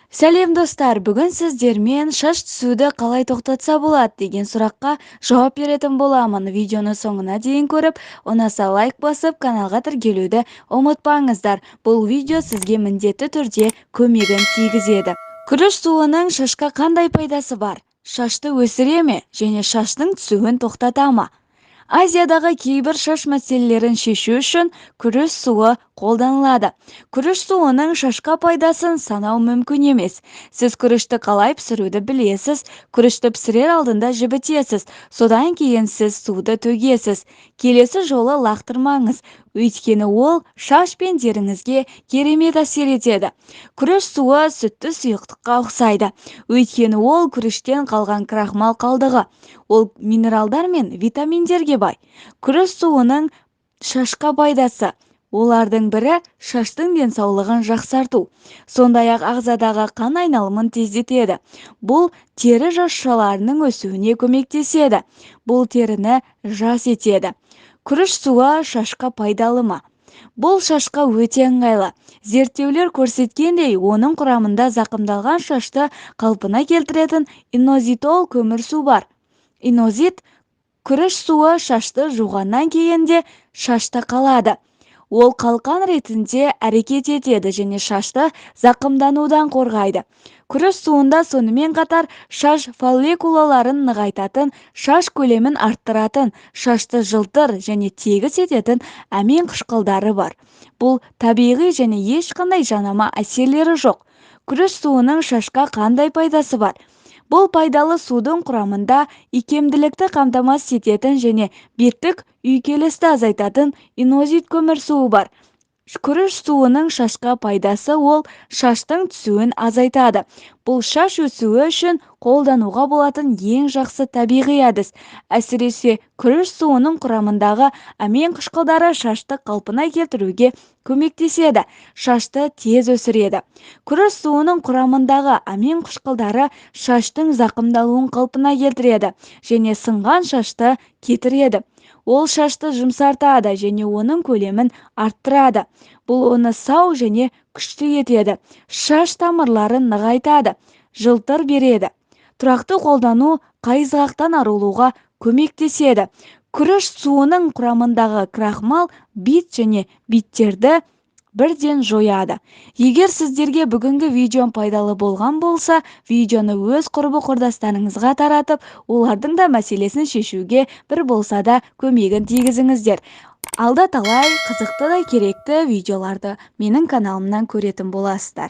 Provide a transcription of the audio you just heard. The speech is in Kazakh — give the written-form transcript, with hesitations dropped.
Сәлем достар, бүгін сіздермен шаш түсуді қалай тоқтатса болады деген сұраққа жауап беретін боламын. Видеоны соңына дейін көріп, ұнаса лайк басып, каналға тіркелуді ұмытпаңыздар. Бұл видео сізге міндетті түрде көмегін тигізеді. Күріш суының шашқа қандай пайдасы бар? Шашты өсіре ме және шаштың түсуін тоқтата ма? Азиядағы кейбір шаш мәселелерін шешу үшін күріш суы қолданылады. Күріш суының шашқа пайдасын санау мүмкін емес. Сіз күрішті қалай пісіруді білесіз, күрішті пісірер алдында жібітесіз, содан кейін сіз суды төгесіз. Келесі жолы лақтырмаңыз, өйткені ол шаш пен теріңізге керемет әсер етеді. Күріш суы сүтті сұйықтыққа ұқсайды, өйткені ол күріштен қалған крахмал қалдығы. Ол минералдар мен витаминдерге бай. Күріш суының шашқа пайдасы. Олардың бірі шаштың денсаулығын жақсарту. Сондай-ақ ағзадағы қан айналымын тездетеді. Бұл тері жасушаларының өсуіне көмектеседі. Бұл теріні жас етеді. Күріш суы шашқа пайдалы ма? Бұл шашқа өте ыңғайлы. Зерттеулер көрсеткендей, оның құрамында зақымдалған шашты қалпына келтіретін инозитол көмірсу бар. Инозит күріш суы шашты жуғаннан кейін де шашта қалады. Ол қалқан ретінде әрекет етеді және шашты зақымданудан қорғайды. Күріш суында сонымен қатар шаш фолликулаларын нығайтатын, шаш көлемін арттыратын, шашты жылтыр және тегіс ететін амин қышқылдары бар. Бұл табиғи және ешқандай жанама әсерлері жоқ. Күріш суының шашқа қандай пайдасы бар? Бұл пайдалы судың құрамында икемділікті қамтамасыз ететін және беттік үйкелісті азайтатын инозит көмірсуы бар. Күріш суының шашқа пайдасы ол шаштың түсуін азайтады. Бұл шаш өсуі үшін қолдануға болатын ең жақсы табиғи әдіс. Әсіресе күріш суының құрамындағы амин қышқылдары шашты қалпына келтіруге көмектеседі, шашты тез өсіреді. Күріш суының құрамындағы амин қышқылдары шаштың зақымдалуын қалпына келтіреді және сынған шашты кетіреді. Ол шашты жұмсартады және оның көлемін арттырады. Бұл оны сау және күшті етеді. Шаш тамырларын нығайтады, жылтыр береді. Тұрақты қолдану қайызғақтан арылуға көмектеседі. Күріш суының құрамындағы крахмал бит және биттерді бірден жояды. Егер сіздерге бүгінгі видеом пайдалы болған болса, видеоны өз құрбы-құрдастарыңызға таратып, олардың да мәселесін шешуге бір болса да көмегін тигізіңіздер. Алда талай қызықты да керекті видеоларды менің каналымнан көретін боласыздар.